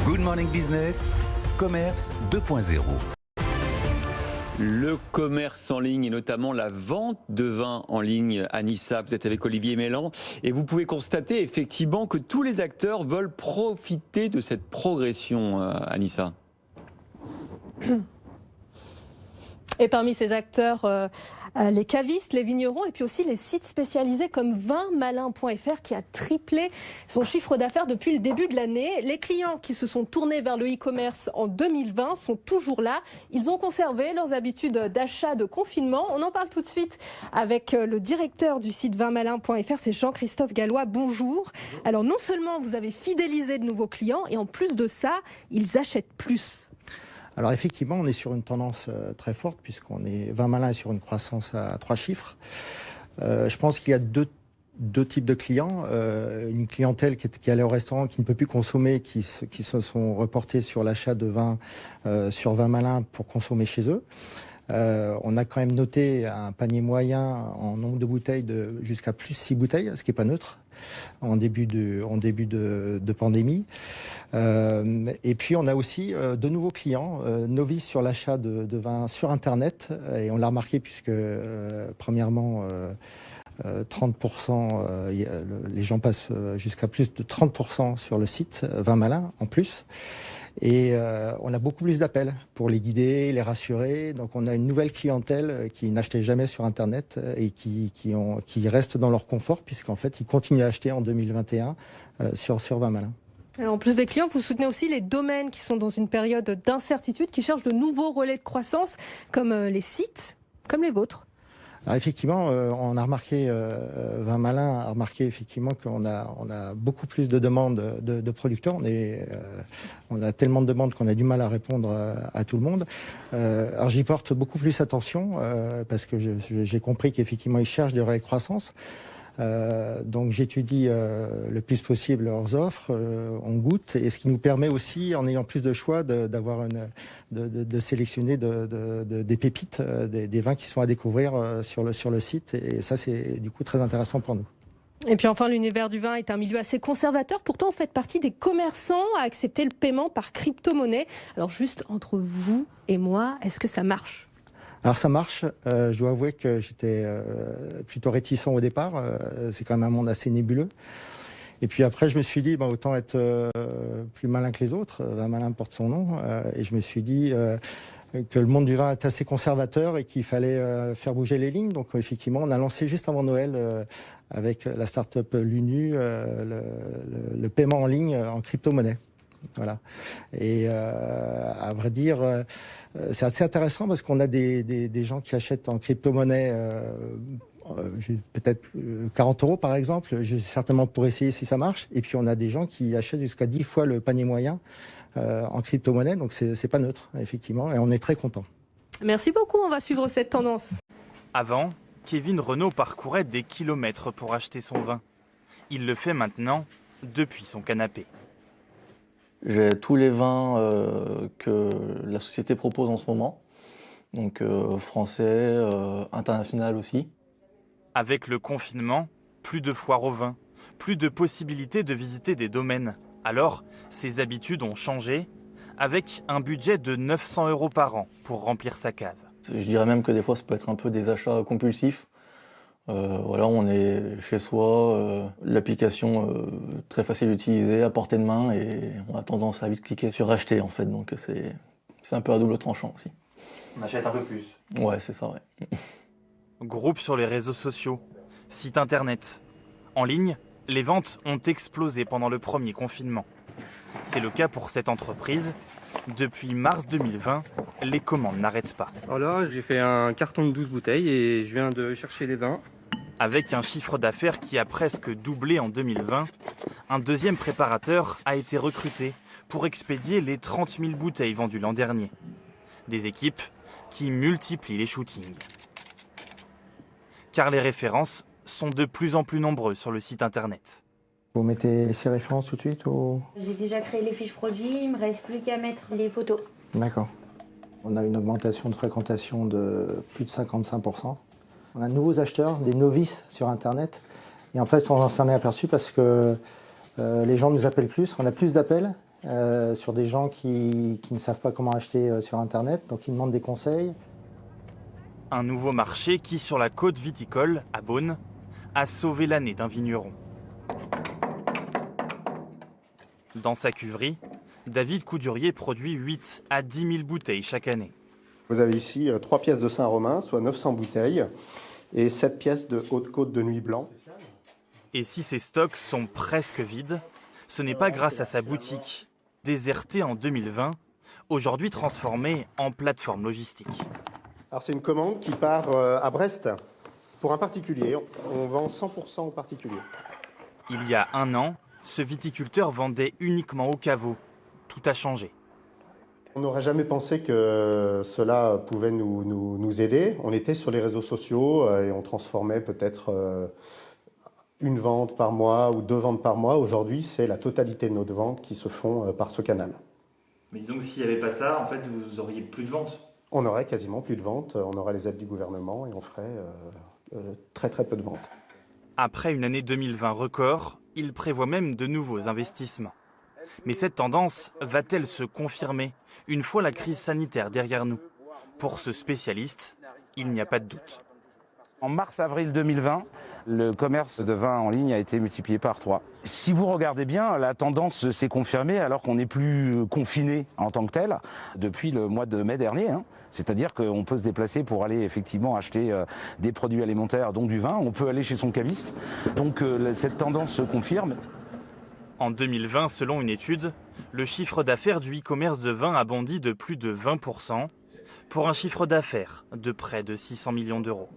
Good Morning Business, Commerce 2.0. Le commerce en ligne et notamment la vente de vin en ligne. Anissa, vous êtes avec Olivier Mélan et vous pouvez constater effectivement que tous les acteurs veulent profiter de cette progression, Anissa. Et parmi ces acteurs, les cavistes, les vignerons et puis aussi les sites spécialisés comme vinmalin.fr qui a triplé son chiffre d'affaires depuis le début de l'année. Les clients qui se sont tournés vers le e-commerce en 2020 sont toujours là. Ils ont conservé leurs habitudes d'achat de confinement. On en parle tout de suite avec le directeur du site vinmalin.fr, c'est Jean-Christophe Gallois. Bonjour. Alors non seulement vous avez fidélisé de nouveaux clients et en plus de ça, ils achètent plus. Alors effectivement, on est sur une tendance très forte puisqu'on est Vinmalin est sur une croissance à 3 chiffres. Je pense qu'il y a deux types de clients. Une clientèle qui allait au restaurant, qui ne peut plus consommer, qui se sont reportés sur l'achat de vin sur Vinmalin pour consommer chez eux. On a quand même noté un panier moyen en nombre de bouteilles de jusqu'à plus 6 bouteilles, ce qui n'est pas neutre en début de pandémie. Et puis on a aussi de nouveaux clients novices sur l'achat de vin sur Internet. Et on l'a remarqué puisque premièrement 30%, les gens passent jusqu'à plus de 30% sur le site Vinmalin en plus. Et on a beaucoup plus d'appels pour les guider, les rassurer. Donc on a une nouvelle clientèle qui n'achetait jamais sur Internet et qui reste dans leur confort puisqu'en fait ils continuent à acheter en 2021 sur Vinmalin. En plus des clients, vous soutenez aussi les domaines qui sont dans une période d'incertitude, qui cherchent de nouveaux relais de croissance, comme les sites, comme les vôtres. Alors effectivement, on a remarqué, Vinmalin a remarqué effectivement qu'on a beaucoup plus de demandes de producteurs. On a tellement de demandes qu'on a du mal à répondre à tout le monde. Alors j'y porte beaucoup plus attention parce que j'ai compris qu'effectivement ils cherchent des relais de croissance. Donc j'étudie le plus possible leurs offres, on goûte, et ce qui nous permet aussi, en ayant plus de choix, de sélectionner des pépites, des vins qui sont à découvrir sur le site, et ça c'est du coup très intéressant pour nous. Et puis enfin, l'univers du vin est un milieu assez conservateur. Pourtant, vous faites partie des commerçants à accepter le paiement par crypto-monnaie. Alors juste entre vous et moi, est-ce que ça marche ? Alors ça marche, je dois avouer que j'étais plutôt réticent au départ, c'est quand même un monde assez nébuleux. Et puis après je me suis dit, autant être plus malin que les autres, Vinmalin porte son nom, et je me suis dit que le monde du vin est assez conservateur et qu'il fallait faire bouger les lignes. Donc effectivement on a lancé juste avant Noël avec la start-up Lunu le paiement en ligne en crypto-monnaie. Voilà. Et à vrai dire, c'est assez intéressant parce qu'on a des gens qui achètent en crypto-monnaie peut-être 40 € par exemple, certainement pour essayer si ça marche. Et puis on a des gens qui achètent jusqu'à 10 fois le panier moyen en crypto-monnaie, donc c'est pas neutre, effectivement, et on est très content. Merci beaucoup, on va suivre cette tendance. Avant, Kevin Renaud parcourait des kilomètres pour acheter son vin. Il le fait maintenant depuis son canapé. J'ai tous les vins que la société propose en ce moment, donc français, international aussi. Avec le confinement, plus de foires au vin, plus de possibilités de visiter des domaines. Alors, ses habitudes ont changé, avec un budget de 900 € par an pour remplir sa cave. Je dirais même que des fois ça peut être un peu des achats compulsifs. Voilà, on est chez soi, l'application très facile à utiliser, à portée de main, et on a tendance à vite cliquer sur acheter en fait, donc c'est un peu à double tranchant aussi. On achète un peu plus. Ouais, c'est ça, ouais. Groupe sur les réseaux sociaux, site internet. En ligne, les ventes ont explosé pendant le premier confinement. C'est le cas pour cette entreprise. Depuis mars 2020, les commandes n'arrêtent pas. Alors là, j'ai fait un carton de 12 bouteilles et je viens de chercher les vins. Avec un chiffre d'affaires qui a presque doublé en 2020, un deuxième préparateur a été recruté pour expédier les 30 000 bouteilles vendues l'an dernier. Des équipes qui multiplient les shootings. Car les références sont de plus en plus nombreuses sur le site internet. Vous mettez ces références tout de suite ou... J'ai déjà créé les fiches produits, il me reste plus qu'à mettre les photos. D'accord. On a une augmentation de fréquentation de plus de 55%. On a de nouveaux acheteurs, des novices sur Internet. Et en fait, on s'en est aperçu parce que les gens nous appellent plus, on a plus d'appels sur des gens qui ne savent pas comment acheter sur Internet, donc ils demandent des conseils. Un nouveau marché qui, sur la côte viticole, à Beaune, a sauvé l'année d'un vigneron. Dans sa cuverie, David Coudurier produit 8 à 10 000 bouteilles chaque année. Vous avez ici 3 pièces de Saint-Romain, soit 900 bouteilles, et 7 pièces de Haute-Côte de Nuit Blanc. Et si ses stocks sont presque vides, ce n'est pas grâce à sa boutique, désertée en 2020, aujourd'hui transformée en plateforme logistique. Alors c'est une commande qui part à Brest pour un particulier. On vend 100% aux particuliers. Il y a un an, ce viticulteur vendait uniquement au caveau. Tout a changé. On n'aurait jamais pensé que cela pouvait nous aider. On était sur les réseaux sociaux et on transformait peut-être une vente par mois ou 2 ventes par mois. Aujourd'hui, c'est la totalité de nos ventes qui se font par ce canal. Mais disons que s'il n'y avait pas ça, en fait, vous auriez plus de ventes. On aurait quasiment plus de ventes, on aurait les aides du gouvernement et on ferait très peu de ventes. Après une année 2020 record, il prévoit même de nouveaux investissements. Mais cette tendance va-t-elle se confirmer une fois la crise sanitaire derrière nous? Pour ce spécialiste, il n'y a pas de doute. En mars-avril 2020, le commerce de vin en ligne a été multiplié par 3. Si vous regardez bien, la tendance s'est confirmée alors qu'on n'est plus confiné en tant que tel depuis le mois de mai dernier. C'est-à-dire qu'on peut se déplacer pour aller effectivement acheter des produits alimentaires, dont du vin. On peut aller chez son caviste. Donc cette tendance se confirme. En 2020, selon une étude, le chiffre d'affaires du e-commerce de vin a bondi de plus de 20%, pour un chiffre d'affaires de près de 600 millions d'euros.